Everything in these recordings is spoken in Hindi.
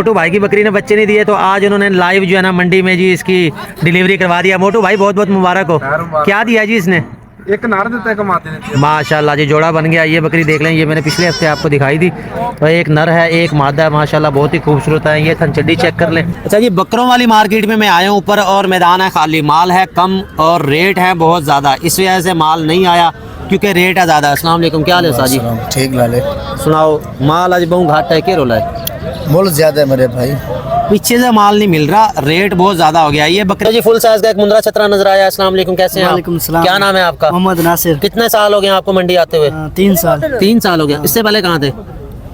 मोटू भाई की बकरी ने बच्चे नहीं दिए तो आज उन्होंने लाइव जो है ना मंडी में जी इसकी डिलीवरी करवा दिया। मोटू भाई बहुत बहुत मुबारक हो। क्या दिया जी इसने? एक नार देता है कमाते देते हैं। माशाल्लाह जी जोड़ा बन गया। ये बकरी देख लें, ये मैंने पिछले हफ्ते आपको दिखाई थी। तो एक नर है एक मादा है, माशाल्लाह बहुत ही खूबसूरत है। ये थनचड्डी चेक कर लें। अच्छा जी, बकरों वाली मार्केट में मैं आया हूँ ऊपर और मैदान है खाली, माल है कम और रेट है बहुत ज़्यादा। इस वजह से माल नहीं आया क्योंकि रेट है ज़्यादा। अस्सलाम वालेकुम, क्या हाल है साजी? ठीक लाले सुनाओ, माल आज बहुत घाटा है, क्या रोला है? मोल ज्यादा है मेरे भाई, पीछे से माल नहीं मिल रहा, रेट बहुत ज्यादा हो गया। ये बकरा जी फुल साइज का एक मुंद्रा छतरा नजर आया। अस्सलाम वालेकुम, कैसे हैं आप? वालेकुम सलाम। क्या नाम है आपका? मोहम्मद नासिर। कितने साल हो गए आपको मंडी आते हुए? 3 साल। 3 साल हो गया। इससे पहले कहाँ थे?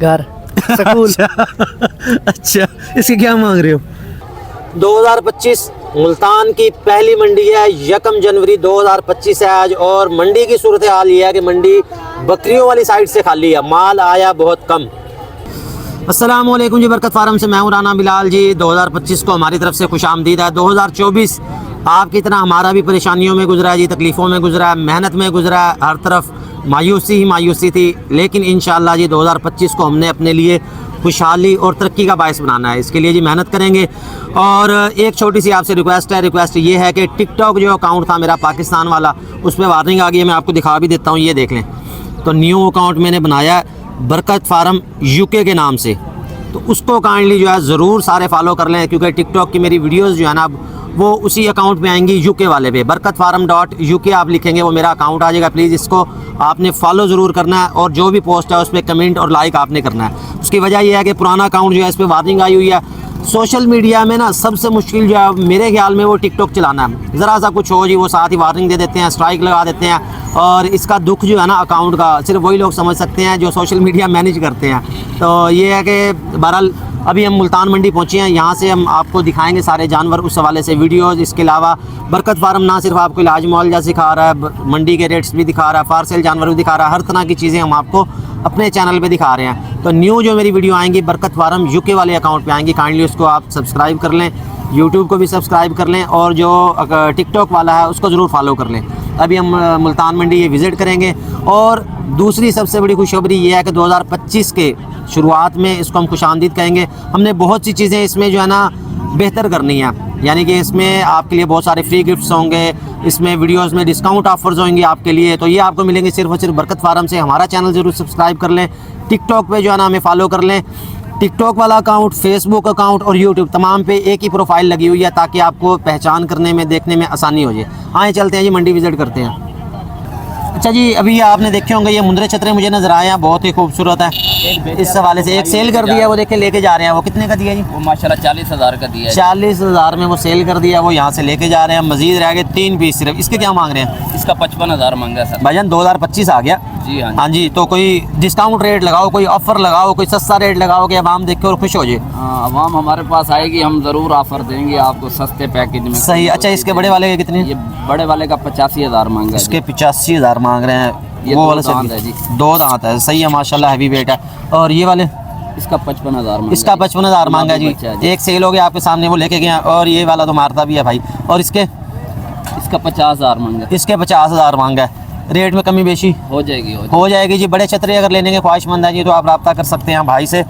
घर स्कूल। अच्छा, इसकी क्या मांग रहे हो? 2025 मुल्तान की पहली मंडी है, 1 जनवरी 2025 है आज। और मंडी की सूरत हाल ये है कि मंडी बकरियों वाली साइड से खाली है, माल आया बहुत कम। अस्सलाम वालेकुम जी, बरकत फार्म से मैं हूं राना बिलाल जी। 2025 को हमारी तरफ से खुश आमदीद है। 2024 आपकी तरह हमारा भी परेशानियों में गुजरा है जी, तकलीफ़ों में गुजरा है, मेहनत में गुजरा है, हर तरफ मायूसी ही मायूसी थी। लेकिन इंशाअल्लाह जी 2025 को हमने अपने लिए खुशहाली और तरक्की का बायस बनाना है। इसके लिए जी मेहनत करेंगे। और एक छोटी सी आपसे रिक्वेस्ट ये है कि टिकटॉक जो अकाउंट था मेरा पाकिस्तान वाला, उस पर वार्निंग आ गई है। मैं आपको दिखा भी देता हूँ, ये देख लें। तो न्यू अकाउंट मैंने बनाया बरकत फार्म यूके के नाम से, तो उसको काइंडली जो है ज़रूर सारे फॉलो कर लें, क्योंकि टिकटॉक की मेरी वीडियोस जो है ना वो उसी अकाउंट पे आएंगी, यूके वाले पे। बरकतफार्म.uk आप लिखेंगे वो मेरा अकाउंट आ जाएगा। प्लीज़ इसको आपने फॉलो ज़रूर करना है और जो भी पोस्ट है उस पर कमेंट और लाइक आपने करना है। उसकी वजह यह है कि पुराना अकाउंट जो है इस पर वार्निंग आई हुई है। सोशल मीडिया में ना सबसे मुश्किल जो है मेरे ख्याल में वो टिकटॉक चलाना है। ज़रा सा कुछ हो जी वो साथ ही वार्निंग दे देते हैं, स्ट्राइक लगा देते हैं। और इसका दुख जो है ना अकाउंट का सिर्फ वही लोग समझ सकते हैं जो सोशल मीडिया मैनेज करते हैं। तो ये है कि बहरहाल अभी हम मुल्तान मंडी पहुंचे हैं, यहाँ से हम आपको दिखाएंगे सारे जानवर, उस हवाले से वीडियोज़। इसके अलावा बरकत फार्म ना सिर्फ आपको इलाज मुआवजा सिखा रहा है, मंडी के रेट्स भी दिखा रहा है, फार सेल जानवर भी दिखा रहा है, हर तरह की चीज़ें हम आपको अपने चैनल पे दिखा रहे हैं। तो न्यू जो मेरी वीडियो आएंगी बरकत फार्म यूके वाले अकाउंट पे आएंगी, काइंडली उसको आप सब्सक्राइब कर लें, यूट्यूब को भी सब्सक्राइब कर लें और जो टिकटॉक वाला है उसको ज़रूर फॉलो कर लें। अभी हम मुल्तान मंडी ये विज़िट करेंगे। और दूसरी सबसे बड़ी खुशखबरी ये है कि 2025 के शुरुआत में इसको हम खुशामदीद कहेंगे। हमने बहुत सी चीज़ें इसमें जो है ना बेहतर करनी है, यानी कि इसमें आपके लिए बहुत सारे फ्री गिफ्ट्स होंगे, इसमें वीडियोस में डिस्काउंट ऑफर्स होंगे आपके लिए। तो ये आपको मिलेंगे सिर्फ और सिर्फ बरकत फार्म से। हमारा चैनल ज़रूर सब्सक्राइब कर लें, टिकटॉक पे जो है ना हमें फॉलो कर लें। टिकटॉक वाला अकाउंट, फेसबुक अकाउंट और यूट्यूब तमाम पे एक ही प्रोफाइल लगी हुई है ताकि आपको पहचान करने में देखने में आसानी हो जाए। आए चलते हैं जी, मंडी विज़िट करते हैं। अच्छा जी, अभी आपने देखे होंगे ये मुंद्रे छतरे मुझे नजर आए हैं, बहुत ही खूबसूरत है। इस हवाले से एक सेल कर दिया, वो देखे लेके जा रहे हैं। वो कितने का दिया जी? वो माशाल्लाह 40,000 का दिया है। 40,000 में वो सेल कर दिया, वो यहाँ से लेके जा रहे हैं। मजीद रह गए 3 पीस सिर्फ। इसके क्या मांग रहे हैं? इसका 55,000 मांगा सर। भाईजान 2025 आ गया। जी हाँ। हाँ जी, तो कोई डिस्काउंट रेट लगाओ, कोई ऑफर लगाओ, कोई सस्ता रेट लगाओ कि आवाम देख के और खुश हो जाए। आवाम हमारे पास आएगी, हम ज़रूर ऑफर देंगे आपको सस्ते पैकेज में। सही। अच्छा, इसके बड़े वाले के कितने? ये बड़े वाले का 85,000 मांगा है। इसके 85,000 मांग रहे हैं। ये वो दो वाला दांत है जी। 2 दांत है, सही है माशाल्लाह, हैवी वेट है। और ये वाले? इसका 55,000 मांगा। इसका 55,000 मांगा है जी। एक सेल हो गया आपके सामने, वो लेके गया। और ये वाला तो मारता भी है भाई। और इसके? इसका 50,000 मांगा। इसके 50,000 मांगा है। रेट में कमी बेशी हो जाएगी जी। बड़े छतरे अगर लेने के ख्वाहिशमंद है जी तो आप रब्ता कर सकते हैं भाई से।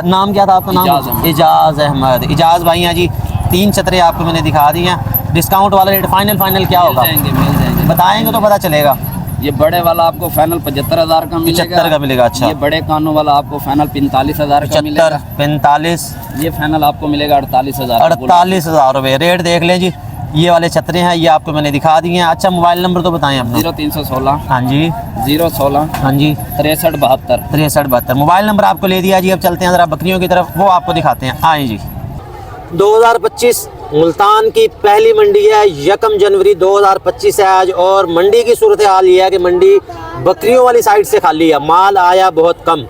नाम क्या था आपका? नाम इजाज़ अहमद। इजाज़ भाई हैं जी। 3 छतरे आपको मैंने दिखा दिए हैं। डिस्काउंट वाला रेट फाइनल क्या होगा? मिल जाएंगे। बताएंगे तो पता चलेगा। ये बड़े वाला आपको फाइनल 75,000 का मिलेगा। 75 का मिलेगा। अच्छा, ये बड़े कानों वाला आपको फाइनल 45,000 का मिलेगा। 45। ये फाइनल आपको मिलेगा 48,000। 48,000 रुपये। रेट देख लें जी। ये वाले छतरे हैं, ये आपको मैंने दिखा दिए हैं। अच्छा, मोबाइल नंबर तो बताएं अपना। 0316। हाँ जी। 016। हाँ जी। 6372। 6372 मोबाइल नंबर आपको ले दिया जी। अब चलते हैं ज़रा बकरियों की तरफ, वो आपको दिखाते हैं। आए जी। 2025 मुल्तान की पहली मंडी है, 1 जनवरी 2025 है आज। और मंडी की सूरत हाल ये है कि मंडी बकरियों वाली साइड से खाली है, माल आया बहुत कम।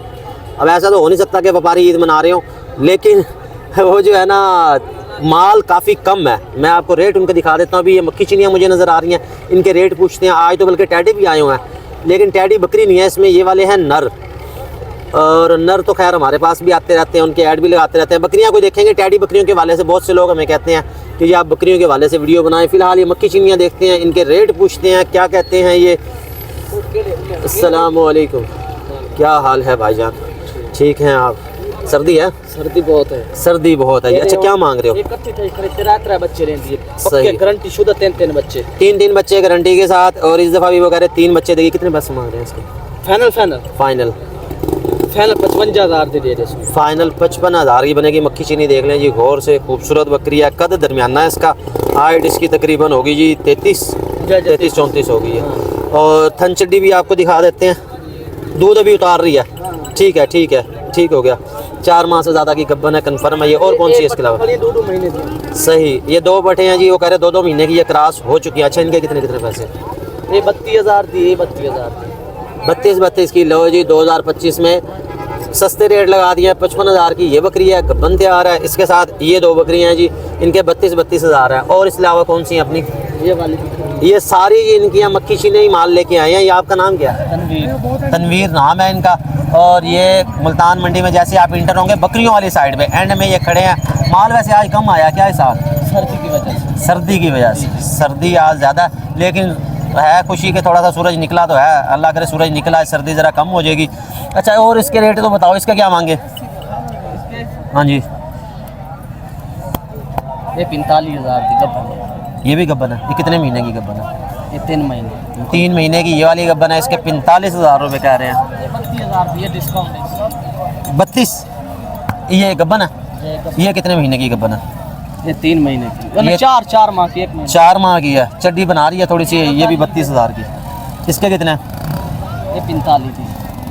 अब ऐसा तो हो नहीं सकता कि व्यापारी ईद मना रहे हो, लेकिन वो जो है ना माल काफ़ी कम है। मैं आपको रेट उनके दिखा देता हूँ। अभी ये मक्खी चिनियाँ मुझे नज़र आ रही हैं, इनके रेट पूछते हैं। आज तो बल्कि टैडी भी आए हुए हैं, लेकिन टैडी बकरी नहीं है इसमें, ये वाले हैं नर। और नर तो खैर हमारे पास भी आते रहते हैं, उनके ऐड भी लगाते रहते हैं। बकरियां को देखेंगे टैडी बकरियों के वाले से बहुत से लोग हमें कहते हैं कि ये आप बकरियों के वाले से वीडियो बनाएं। फ़िलहाल ये मक्खी चिनियाँ देखते हैं, इनके रेट पूछते हैं क्या कहते हैं ये। अस्सलाम वालेकुम, क्या हाल है भाईजान? ठीक हैं आप? सर्दी है? सर्दी बहुत है। सर्दी बहुत है जी। अच्छा क्या मांग रहे हो? तेरह बच्चे रहती है, सही। गारंटी शुदा 3 बच्चे। 3 बच्चे गारंटी के साथ, और इस दफ़ा भी वो कह रहे 3 बच्चे देगी। कितने पैसे मांग रहे हैं इसके? फाइनल फाइनल फाइनल 55,000 दे रहे हैं। फाइनल 55,000 की बनेगी। मक्खी चीनी देख लें जी गौर से, खूबसूरत बकरी है, कद दरमियाना है इसका। हाइट इसकी तकरीबन होगी जी 33-34 होगी है। और थन चड्डी भी आपको दिखा देते हैं, दूध अभी उतार रही है। ठीक है ठीक है, ठीक हो गया। 4 माह से ज़्यादा की गब्बन है, कन्फर्म है ये। और कौन सी है इसके अलावा? 2 महीने की। सही, ये 2 बटे हैं जी, वो कह रहे 2 महीने की ये क्रॉस हो चुकी है। अच्छा इनके कितने पैसे? ये 32,000 थी, ये 32,000 थी। 32 की लो जी। 2025 में सस्ते रेट लगा दिए हैं। 55,000 की ये बकरी है, गब्बन तैयार है। इसके साथ ये 2 बकरियाँ हैं जी, इनके 32,000 है। और इसके अलावा कौन सी हैं अपनी? ये वाली ये सारी इनकी यहाँ मक्खी चीनी ही माल लेके आए हैं। ये आपका नाम क्या है? तनवीर। तनवीर नाम है इनका। और ये मुल्तान मंडी में जैसे आप इंटर होंगे बकरियों वाली साइड पे एंड में ये खड़े हैं। माल वैसे आज कम आया क्या इस साल? सर्दी की वजह से। सर्दी की वजह से सर्दी आज ज़्यादा, लेकिन है खुशी के थोड़ा सा सूरज निकला तो है। अल्लाह करे सूरज निकला है, सर्दी ज़रा कम हो जाएगी। अच्छा और इसके रेट तो बताओ, इसका क्या मांगे? हाँ जी, ये 45,000 की गब्बन। ये भी गब्बन है। ये कितने महीने की गब्बन है? ये 3 महीने। 3 महीने की ये वाली गब्बन है। इसके 45,000 रुपये कह रहे हैं। 32,000 ये डिस्काउंट। 32 ये गब्बन है। ये कितने महीने की गब्बन है? ये 3 महीने की। ये 4 माह की, 1 महीने। 4 माह की है, चड्डी बना रही है थोड़ी सी। ये भी 32,000 की। इसके कितने? ये 45 की।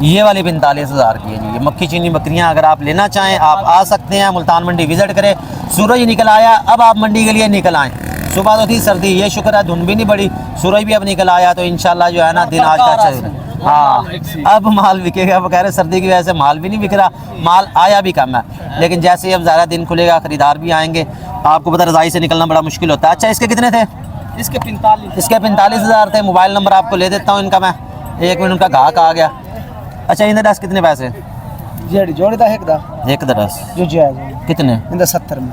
ये वाली 45,000 की है जी। ये मक्खी चीनी बकरियां अगर आप लेना चाहें आप आ सकते हैं, मुल्तान मंडी विजिट करें। सूरज निकल आया, अब आप मंडी के लिए निकल आएँ। सुबह तो थी सर्दी, ये शुक्र है धुंध भी नहीं पड़ी, सूरज भी अब निकल आया, तो इंशाल्लाह जो है ना दिन आज का अच्छा है। हाँ अब माल बिकेगा। वो कह रहे सर्दी की वजह से माल भी नहीं बिक रहा, माल आया भी कम है। लेकिन जैसे ही अब ज़्यादा दिन खुलेगा खरीदार भी आएंगे। आपको पता रज़ाई से निकलना बड़ा मुश्किल होता है। अच्छा इसके कितने थे? इसके 45। इसके 45,000 थे। मोबाइल नंबर आपको ले देता हूँ इनका मैं, 1 मिनट उनका गाहक आ गया। अच्छा इनके दस कितने पैसे? जेडी जोड़ी दा एक दस जो जायज कितने? इंदा 70 में।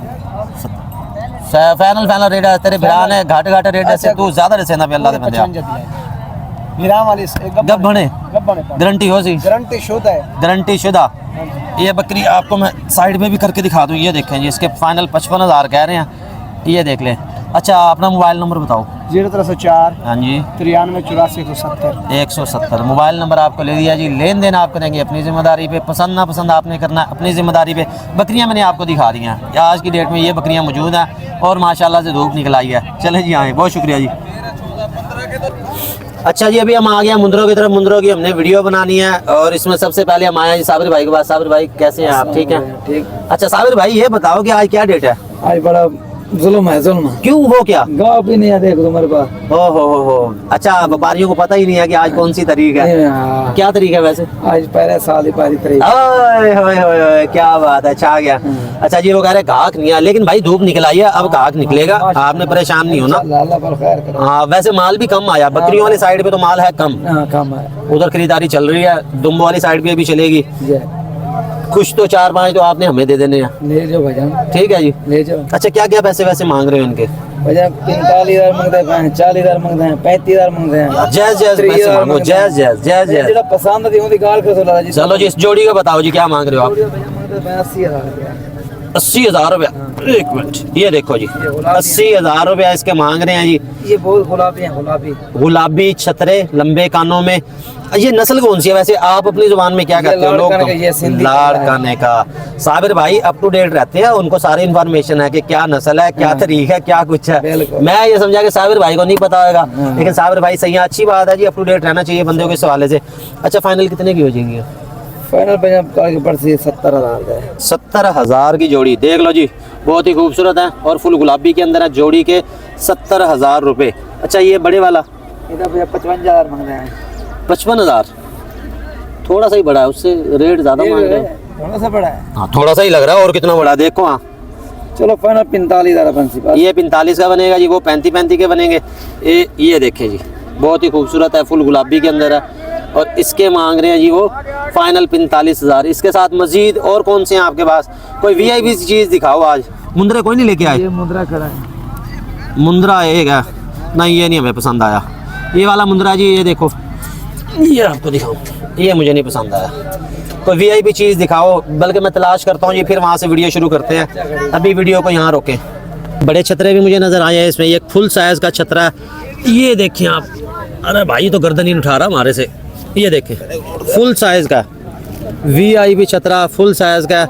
फाइनल रेट है तेरे बिरान है, घाट रेट है से तू ज़्यादा रसेना पे अल्लाह दे बंदे। विराम वाली गब्बने गारंटी हो सी? गारंटी शुदा है। गारंटी शुदा। ये बकरी आपको मैं साइड में भी करके दिखा दूँ। ये देखें जी, इसके फाइनल 55,000 कह रहे हैं। ये देख लें। अच्छा अपना मोबाइल नंबर बताओ। 0304 हाँ जी 93 84 170 170 मोबाइल नंबर आपको ले दिया जी। लेन देन आप करेंगे अपनी ज़िम्मेदारी पे, पसंद ना पसंद आपने करना अपनी ज़िम्मेदारी पे। बकरियां मैंने आपको दिखा दी हैं, आज की डेट में ये बकरियां मौजूद हैं और माशाल्लाह से धूप निकल आई है। चलें जी आए, बहुत शुक्रिया जी। अच्छा जी अभी हम आ गए मुंदरों की तरफ। मुंदरों की हमने वीडियो बनानी है और इसमें सबसे पहले हम आए हैं साबिर भाई के पास। साबिर भाई कैसे हैं आप? ठीक हैं? ठीक। अच्छा साबिर भाई ये बताओ कि आज क्या डेट है? आज बड़ा जुल्म है, जुल्म। क्यों, वो क्या? गाँव भी नहीं है, देख लो मेरे पास। हो। अच्छा व्यापारियों को पता ही नहीं है कि आज कौन सी तारीख है। क्या तारीख है वैसे? आज पहले साल ही पहली तारीख। ओए क्या बात है, अच्छा गया। अच्छा जी वो कह रहे गाहक नहीं है, लेकिन भाई धूप निकल आई है, अब गाहक निकलेगा, आपने परेशान नहीं होना। अल्लाह पर खैर करे। हाँ वैसे माल भी कम आया, बकरियों वाली साइड पे तो माल है कम। हाँ कम है, उधर खरीदारी चल रही है, दुम्बो वाली साइड पे भी चलेगी। जय। कुछ तो 4-5 तो आपने हमें दे देने हैं। ले जाओ भजन, ठीक है जी। ले जाओ। अच्छा क्या क्या पैसे वैसे मांग रहे हो इनके? भजन 45,000 मांगते हैं, 40,000 मांगते हैं, 35,000 मांगते हैं। जैज पैसे मांगो, जैज जेड़ा पसंद है उनकी गाल कर दो जी। चलो जी इस जोड़ी का बताओ जी क्या मांग रहे हो आप? 80,000। 80,000 रुपया। एक मिनट ये देखो जी 80,000 रुपया इसके मांग रहे हैं जी। ये बहुत गुलाबी है, गुलाबी गुलाबी छतरे लंबे कानों में। ये नस्ल कौन सी है वैसे? आप अपनी जुबान में क्या कहते हो? लोग लाड़काने का। साबिर भाई अप टू डेट रहते हैं, उनको सारी इन्फॉर्मेशन है कि क्या नस्ल है, क्या तरीक है, क्या कुछ है। मैं ये समझा कि साबिर भाई को नहीं पता होगा, लेकिन साबिर भाई सही है, अच्छी बात है जी, अप टू डेट रहना चाहिए बंदों के सवाले से। अच्छा फाइनल कितने की हो जाएगी? फाइनल पंजाब के पड़ती 70,000 का है। 70,000 की जोड़ी, देख लो जी बहुत ही खूबसूरत है और फुल गुलाबी के अंदर है। जोड़ी के 70,000 रुपये। अच्छा ये बड़े वाला? इधर 55,000 मांग रहे हैं। 55,000 थोड़ा सा ही बड़ा है, उससे रेट ज्यादा मांग रहे हैं। थोड़ा सा बड़ा है। हाँ थोड़ा सा ही लग रहा है, और कितना बड़ा देखो। हाँ चलो फाइनल 45,000। ये 45 का बनेगा जी, वो 35 के बनेंगे। ये देखे जी बहुत ही खूबसूरत है, फुल गुलाबी के अंदर है और इसके मांग रहे हैं जी वो फाइनल 45,000। इसके साथ मजीद और कौन से हैं आपके पास? कोई वीआईपी चीज़ दिखाओ आज। मुंद्रे कोई नहीं लेके आए? ये मुद्रा खड़ा है। मुंद्रा एक है, नहीं ये नहीं हमें पसंद आया। ये वाला मुंद्रा जी ये देखो, ये आपको दिखाऊं, ये मुझे नहीं पसंद आया। कोई वीआईपी चीज़ दिखाओ, बल्कि मैं तलाश करता हूँ ये, फिर वहाँ से वीडियो शुरू करते हैं। अभी वीडियो को यहाँ रोकें। बड़े छतरे भी मुझे नज़र आए हैं इसमें, एक फुल साइज़ का छतरा है, ये देखें आप। अरे भाई तो गर्दन ही नहीं उठा रहा हमारे से। ये देखें फुल साइज़ का वीआईपी छतरा, फुल साइज़ का,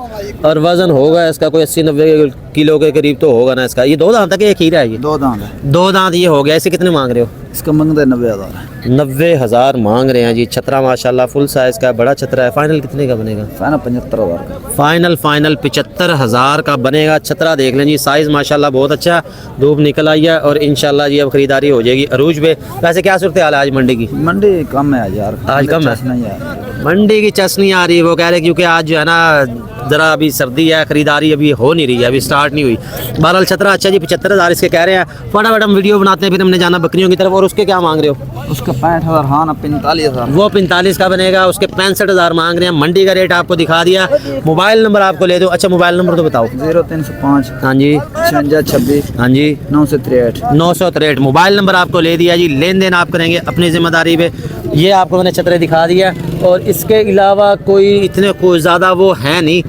और वज़न होगा इसका कोई 80-90 किलो के करीब तो होगा ना इसका। ये 2 दांत तक एक हीरा है ये? 2 दांत है। 2 दांत ये हो गया। इसे कितने मांग रहे हो? इसका मंगते 90,000 90,000 मांग रहे हैं जी। छतरा माशाल्लाह फुल साइज़ का बड़ा छतरा है। फाइनल कितने का बनेगा? फाइनल 75,000 का। फाइनल 75,000 का बनेगा। छतरा देख लें जी, साइज़ माशाल्लाह बहुत अच्छा है। धूप निकल आई है और इंशाल्लाह जी अब खरीदारी हो जाएगी अरूज पे। वैसे क्या सूरत हाल है आज मंडी की? मंडी कम है यार, आज कम है? नहीं यार, मंडी की चस नहीं आ रही, वो कह रहे क्योंकि आज जो है ना ज़रा अभी सर्दी है, खरीदारी अभी हो नहीं रही है, अभी स्टार्ट नहीं हुई। बहरहाल छतरा अच्छा जी, 75,000 इसके कह रहे हैं। फटाफट हम वीडियो बनाते हैं, फिर हमने जाना बकरियों की तरफ। और उसके क्या मांग रहे हो? उसका 65,000। हाँ ना 45,000। वो 45 का बनेगा। उसके 65,000 मांग रहे हैं। मंडी का रेट आपको दिखा दिया। मोबाइल नंबर आपको ले दो। अच्छा मोबाइल नंबर तो बताओ। 0305 हाँ जी 5626 हाँ जी 963। 963 मोबाइल नंबर आपको ले दिया जी। लेन देन आप करेंगे अपनी जिम्मेदारी पे। ये आपको मैंने छतरे दिखा दिया, और इसके अलावा कोई इतने कोई ज़्यादा वो है नहीं।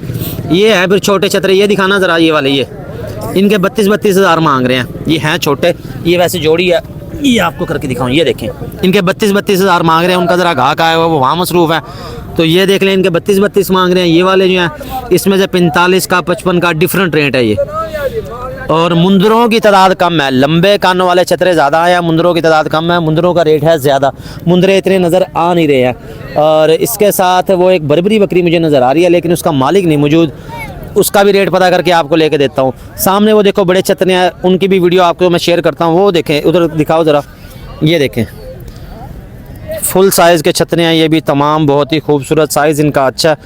ये है फिर छोटे छतरे, ये दिखाना ज़रा। ये वाले ये इनके 32,000 मांग रहे हैं। ये हैं छोटे, ये वैसे जोड़ी है। ये आपको करके दिखाऊं, ये देखें इनके 32,000 मांग रहे हैं। उनका ज़रा घाक आया हुआ वो वहाँ मसरूफ़ है, तो ये देख लें इनके 32 मांग रहे हैं। ये वाले जो हैं इसमें से 45 का 55 का डिफरेंट रेट है ये। और मुंदरों की तादाद कम है, लंबे कानों वाले छतरे ज़्यादा हैं, मुंदरों की तादाद कम है। मुंदरों का रेट है ज़्यादा, मुंदरे इतने नज़र आ नहीं रहे हैं। और इसके साथ वो एक बर्बरी बकरी मुझे नज़र आ रही है, लेकिन उसका मालिक नहीं मौजूद। उसका भी रेट पता करके आपको लेके देता हूँ। सामने वो देखो बड़े छतरे हैं, उनकी भी वीडियो आपको मैं शेयर करता हूँ। वो देखें, उधर दिखाओ ज़रा। ये देखें फुल साइज़ के छतरे हैं ये भी तमाम, बहुत ही खूबसूरत साइज़ इनका अच्छा है।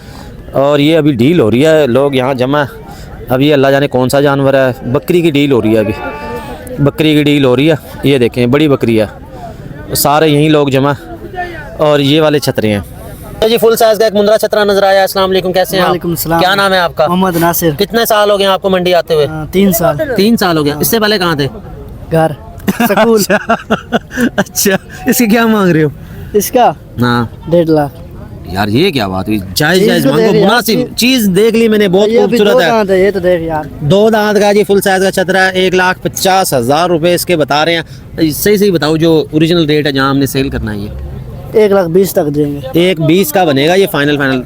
और ये अभी डील हो रही है, लोग यहाँ जमा है। अभी अल्लाह जाने कौन सा जानवर है, बकरी की डील हो रही है, अभी बकरी की डील हो रही है। ये देखें बड़ी बकरी है, सारे यहीं लोग जमा। और ये वाले छतरे हैं जी। फुल साइज़ का एक मुंद्रा छतरा नजर आया। अस्सलाम वालेकुम, कैसे हैं आप? वालेकुम सलाम। क्या नाम है आपका? मोहम्मद नासिर। कितने साल हो गए आपको मंडी आते हुए? 3 साल। 3 साल हो गया। इससे पहले कहाँ थे? घर स्कूल। अच्छा, इसकी क्या मांग रहे हो? इसका हाँ 1.5 लाख। यार ये क्या बात हुई? जायज चीज़ जायज तो मांगो, देख यार, मुनासिब चीज देख ली मैंने, बहुत ये अभी खूबसूरत 2 है। दांत है, ये तो देख यार। 2 दांत का जी फुल साइज का छतरा है। 1,50,000 रुपए इसके बता रहे हैं। सही सही बताओ जो ओरिजिनल रेट है जहाँ हमने सेल करना है। ये 1,20,000 तक देंगे। 1,20,000 का बनेगा ये फाइनल।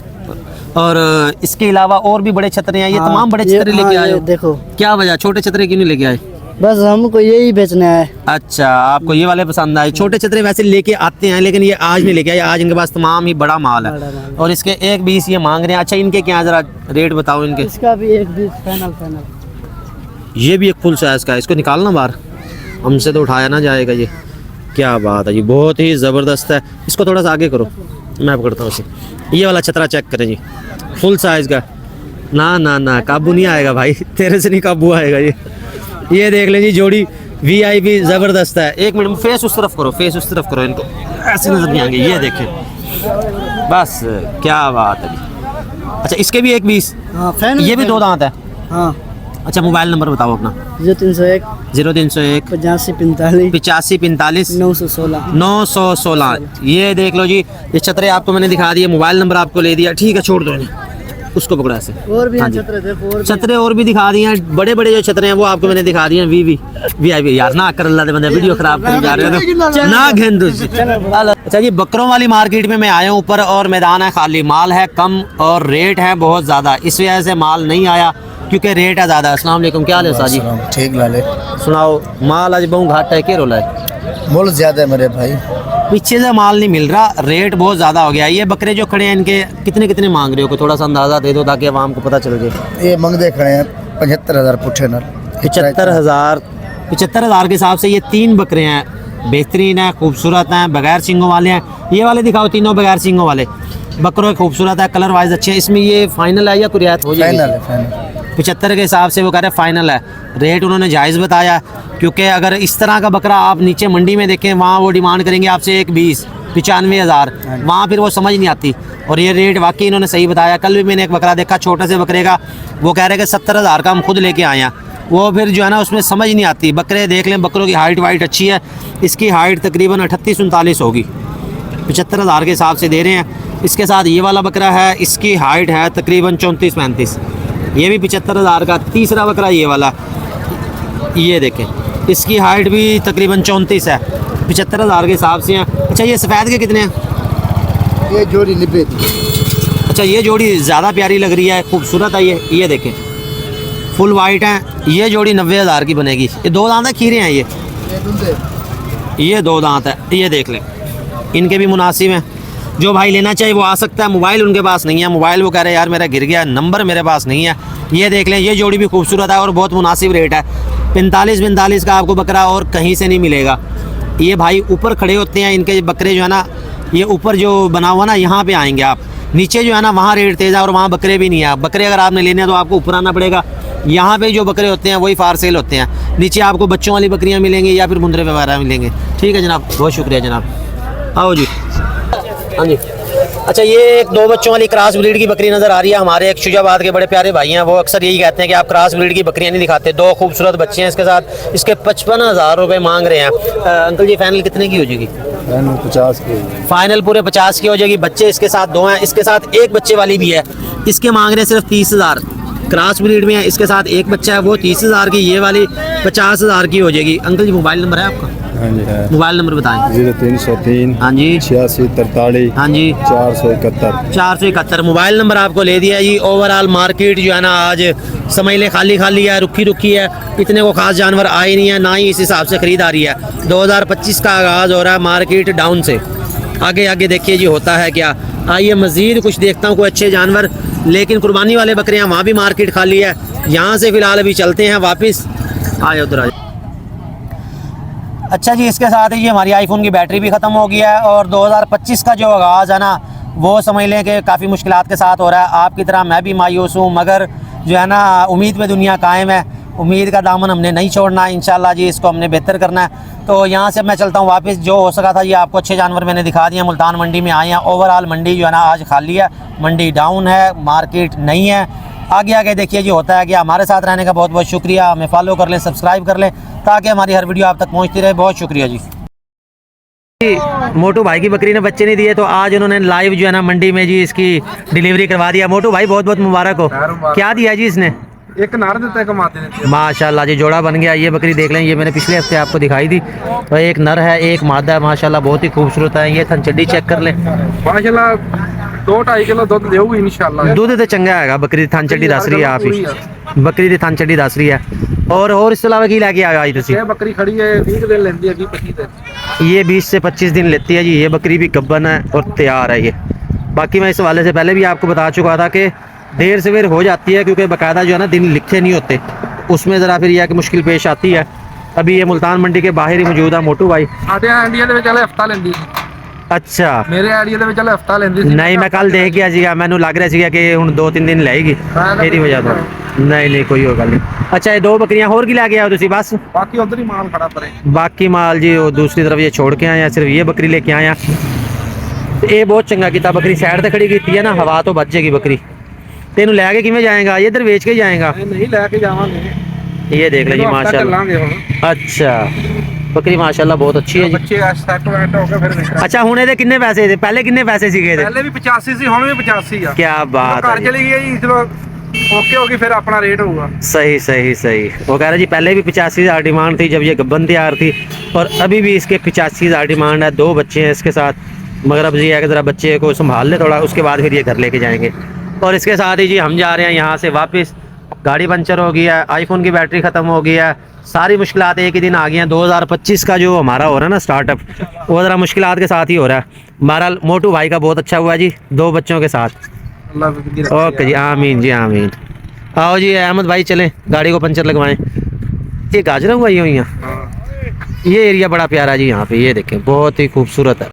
और इसके अलावा और भी बड़े छतरे हैं। ये तमाम बड़े छतरे लेके आए हो? देखो क्या वजह, छोटे छतरे क्यों नहीं लेके आए? बस हमको यही बेचना है। अच्छा, आपको ये वाले पसंद आए। छोटे छतरे वैसे लेके आते हैं, लेकिन ये आज नहीं लेके आए। आज इनके पास तमाम ही बड़ा माल है। और इसके 1,20,000 ये मांग रहे हैं। अच्छा इनके क्या जरा रेट बताओ इनके? इसका भी 1,20,000 फाइनल। ये भी एक फुल साइज का है, इसको निकालना बाहर, हमसे तो उठाया ना जाएगा ये। क्या बात है जी, बहुत ही ज़बरदस्त है। इसको थोड़ा सा आगे करो, मैं पकड़ता हूँ इसे। ये वाला छतरा चेक करें जी, फुल साइज़ का। ना ना ना, काबू नहीं आएगा भाई, तेरे से नहीं काबू आएगा ये देख लें जी, जोड़ी वीआईपी ज़बरदस्त है। एक मिनट, फेस उस तरफ करो, फेस उस तरफ करो, इनको ऐसे नजर नहीं आएंगे। ये देखें, बस क्या बात है जी। अच्छा इसके भी 1,20,000। हाँ फाइनल। ये भी 2 दांत है। हाँ। अच्छा मोबाइल नंबर बताओ अपना। 0301 0301 8545 8545 916। 916। ये देख लो जी, ये छतरे आपको मैंने दिखा दिए, मोबाइल नंबर आपको ले दिया। ठीक है, छोड़ दो इन्हें, उसको पकड़ा ऐसे। और भी हाँ हैं जी। छतरे, देखो और भी छतरे और भी दिखा दिए हैं। बड़े बड़े जो छतरे हैं वो आपको मैंने दिखा दिए हैं। वीआईपी यार ना कर, अल्लाह दे बंदे वीडियो खराब कर जा रहे हो ना घेंदू। अच्छा जी, बकरों वाली मार्केट में मैं आया हूँ ऊपर, और मैदान है खाली, माल है कम और रेट है बहुत ज़्यादा। इस वजह से माल नहीं आया क्योंकि रेट है ज़्यादा। अस्सलाम वालेकुम, क्या हाल है साजी? ठीक लाले। सुनाओ, माल आज बहुत घाटा है, क्या रोला है? मोल ज्यादा है मेरे भाई। पीछे से माल नहीं मिल रहा, रेट बहुत ज़्यादा हो गया। ये बकरे जो खड़े हैं इनके कितने कितने मांग रहे हो? कोई थोड़ा सा अंदाज़ा दे दो ताकि आवाम को पता चल जाए। ये मंगदे खड़े हैं 75,000 पुट्ठे नर। 75,000 के हिसाब से ये 3 बकरे हैं, बेहतरीन है, खूबसूरत हैं, बगैर सींगों वाले हैं। ये वाले दिखाओ, तीनों बगैर सींगों वाले बकरों खूबसूरत है, कलर वाइज अच्छे हैं। इसमें ये फाइनल है या कोई रियायत हो जाएगी? फाइनल है, फाइनल। 75 के हिसाब से वो कह रहे हैं फाइनल है। रेट उन्होंने जायज़ बताया, क्योंकि अगर इस तरह का बकरा आप नीचे मंडी में देखें, वहाँ वो डिमांड करेंगे आपसे 1,20,000 95,000, वहाँ फिर वो समझ नहीं आती। और ये रेट वाकई इन्होंने सही बताया। कल भी मैंने एक बकरा देखा छोटे से बकरे का, वो कह रहे हैं कि 70,000 का हम खुद लेके आए हैं। वो फिर जो है ना उसमें समझ नहीं आती। बकरे देख लें, बकरों की हाइट वाइट अच्छी है। इसकी हाइट तकरीबन 38-39 होगी। 75,000 के हिसाब से दे रहे हैं। इसके साथ ये वाला बकरा है, इसकी हाइट है तकरीबन 34-35, ये भी 75,000 का। तीसरा बकरा ये वाला, ये देखें, इसकी हाइट भी तकरीबन 34 है, 75,000 के हिसाब से हैं। अच्छा ये सफ़ेद के कितने हैं? ये जोड़ी 90 थी। अच्छा ये जोड़ी ज़्यादा प्यारी लग रही है, खूबसूरत है ये देखें, फुल वाइट है। ये जोड़ी 90,000 की बनेगी। ये 2 दांत है, खीरे हैं ये 2 दांत है, ये देख लें, इनके भी मुनासिब हैं। जो भाई लेना चाहिए वो आ सकता है। मोबाइल उनके पास नहीं है, मोबाइल वो कह रहे हैं यार मेरा गिर गया, नंबर मेरे पास नहीं है। ये देख लें, ये जोड़ी भी खूबसूरत है और बहुत मुनासिब रेट है। 45-45 का आपको बकरा और कहीं से नहीं मिलेगा। ये भाई ऊपर खड़े होते हैं, इनके बकरे जो है ना, ये ऊपर जो बना हुआ ना, यहाँ पे आएंगे आप। नीचे जो है ना वहाँ रेट तेज़ है और वहाँ बकरे भी नहीं है। बकरे अगर आपने लेने हैं तो आपको ऊपर आना पड़ेगा। यहाँ पे जो बकरे होते हैं वही फार सेल होते हैं। नीचे आपको बच्चों वाली बकरियाँ मिलेंगी या फिर मुंदरे वगैरह मिलेंगे। ठीक है जनाब, बहुत शुक्रिया जनाब। आओ जी। हाँ जी। अच्छा ये एक 2 बच्चों वाली क्रॉस ब्रीड की बकरी नज़र आ रही है। हमारे एक शुजाबाद के बड़े प्यारे भाई हैं, वो अक्सर यही कहते हैं कि आप क्रॉस ब्रीड की बकरियाँ नहीं दिखाते। 2 खूबसूरत बच्चे हैं इसके साथ। इसके 55,000 रुपये मांग रहे हैं। अंकल जी फाइनल कितने की हो जाएगी? 50 की। फाइनल पूरे 50 की हो जाएगी। बच्चे इसके साथ 2 हैं, इसके साथ एक बच्चे वाली भी है। इसके मांग रहे हैं सिर्फ 30,000। क्रॉस ब्रीड में है, इसके साथ एक बच्चा है, वो 30,000 की, ये वाली 50,000 की हो जाएगी। अंकल जी मोबाइल नंबर है आपका? हाँ जी है। मोबाइल नंबर बताएं। 0303 हाँ जी 86 43 हाँ जी 471। 471 मोबाइल नंबर आपको ले दिया जी। ओवरऑल मार्केट जो है ना आज समझ ले खाली खाली है, रुकी है। इतने को खास जानवर आए नहीं है, ना ही इस हिसाब से खरीदारी है। 2025 का आगाज़ हो रहा है मार्केट डाउन से। आगे आगे देखिए जी होता है क्या। आइए मज़ीद कुछ देखता हूँ, कोई अच्छे जानवर, लेकिन कुर्बानी वाले बकरियाँ वहाँ भी मार्केट खाली है। यहाँ से फ़िलहाल अभी चलते हैं वापस। आए उधर आए। अच्छा जी, इसके साथ ही हमारी आईफोन की बैटरी भी ख़त्म हो गया है और 2025 का जो आगाज़ है ना वो समझ लें कि काफ़ी मुश्किलात के साथ हो रहा है। आपकी तरह मैं भी मायूस हूँ, मगर जो है ना उम्मीद पे दुनिया कायम है। उम्मीद का दामन हमने नहीं छोड़ना, इंशाल्लाह जी इसको हमने बेहतर करना है। तो यहाँ से मैं चलता हूँ वापस। जो हो सका था ये आपको अच्छे जानवर मैंने दिखा दिए। मुल्तान मंडी में आए हैं। ओवरऑल मंडी जो है ना आज खाली है, मंडी डाउन है, मार्केट नहीं है। आगे आगे देखिए जी होता है कि हमारे साथ रहने का बहुत बहुत शुक्रिया। हमें फॉलो कर लें, सब्सक्राइब कर लें ताकि हमारी हर वीडियो आप तक पहुँचती रहे। बहुत शुक्रिया जी। मोटू भाई की बकरी ने बच्चे नहीं दिए तो आज उन्होंने लाइव जो है ना मंडी में जी इसकी डिलीवरी करवा दिया। मोटू भाई बहुत बहुत मुबारक हो। क्या दिया जी इसने? एक नार देता है कमाते देते हैं। माशाल्लाह जी जोड़ा बन गया। ये बकरी देख लें, ये मैंने पिछले हफ्ते आपको दिखाई थी। तो एक नर है एक मादा है, माशाल्लाह बहुत ही खूबसूरत है। ये थनचड्डी चेक कर ले, माशाल्लाह 2-2.5 किलो दूध देगी इंशाल्लाह। दूध तो चंगा है। बकरी दी थनचड्डी दस रही है आप ही, बकरी दी थनचड्डी दस रही है। और इस अलावा की लैके आया आज तुसी? ये बकरी खड़ी है 20 दिन लेंदी है, 20-25 दिन। ये 20 से 25 दिन लेती है जी। ये बकरी भी गब्बन है और तैयार है ये। बाकी मैं इस हवाले से पहले भी आपको बता चुका था कि देर सवेर हो जाती है क्योंकि बाकायदा जो है ना दिन लिखे नहीं होते, उसमें ज़रा फिर यह कि मुश्किल पेश आती है। अभी ये मुल्तान मंडी के बाहर ही मौजूद है मोटू भाई। साढ़े इंडिया ਦੇ ਵਿੱਚ ਹਲੇ ਹਫਤਾ ਲੈਂਦੀ ਸੀ। अच्छा ਮੇਰੇ ਆਈਡੀਆ ਦੇ ਵਿੱਚ ਹਲੇ ਹਫਤਾ ਲੈਂਦੀ ਸੀ। नहीं मैं कल देख गया सीगा, मैनू लग रहा सीगा कि हुण 2-3 दिन लेगी ਇਹਦੀ वजह तो। नहीं कोई और गल नहीं। अच्छा ये 2 बकरियां होर की लैके आओ तुसी? बस ਬਾਕੀ ਉਧਰ ਹੀ ਮਾਲ ਖੜਾ ਪਰੇ। बाकी माल जी वो दूसरी तरफ ये छोड़ के आए हैं, सिर्फ ये बकरी लेके आए हैं। ये बहुत चंगा किया, बकरी साइड ते खड़ी की है ना, हवा तो बच जाएगी बकरी। तेनू लैके किवें जाएगा? ये इधर बेच के जाएगा? नहीं लेके जावांगे। ये देख ले जी माशाल्लाह। अच्छा बकरी माशाल्लाह बहुत अच्छी है जी। ਬੱਚੇ ਸੈੱਟ ਵੈਟ ਹੋ ਗਏ ਫਿਰ ਵੇਖਣਾ। अच्छा हुण ਇਹਦੇ ਕਿੰਨੇ ਪੈਸੇ थे? पहले किन्ने पैसे सीगे ਇਹਦੇ? ਪਹਿਲੇ ਵੀ 85 ਸੀ, ਹੁਣ ਵੀ 85 ਆ। क्या बात ਘਰ है ਚਲੀ ਗਈ ਜੀ, ਚਲੋ ਓਕੇ ਹੋ ਗਈ, ਫਿਰ ਆਪਣਾ ਰੇਟ होगा। सही। वो कह रहा जी पहले भी 85,000 डिमांड थी जब ये गब्बन तैयार थी, और अभी भी इसके 85,000 डिमांड है। 2 बच्चे हैं इसके साथ, मगर अब ये है कि ज़रा बच्चे को संभाल ले थोड़ा, उसके बाद फिर ये घर लेके जाएंगे। और इसके साथ ही जी हम जा रहे हैं यहाँ से वापस। गाड़ी पंचर हो गई है, आईफोन की बैटरी ख़त्म हो गई है, सारी मुश्किलात एक ही दिन आ गई हैं। 2025 का जो हमारा हो रहा है ना स्टार्टअप, वो ज़रा मुश्किलात के साथ ही हो रहा है। बहरहाल मोटू भाई का बहुत अच्छा हुआ जी 2 बच्चों के साथ। ओके जी, आमीन जी आमीन। आओ जी अहमद भाई चलें गाड़ी को पंचर लगवाएं। ये गाजरा हुआ ही हुई हैं। ये एरिया बड़ा प्यारा जी, यहाँ पे ये देखें बहुत ही खूबसूरत है।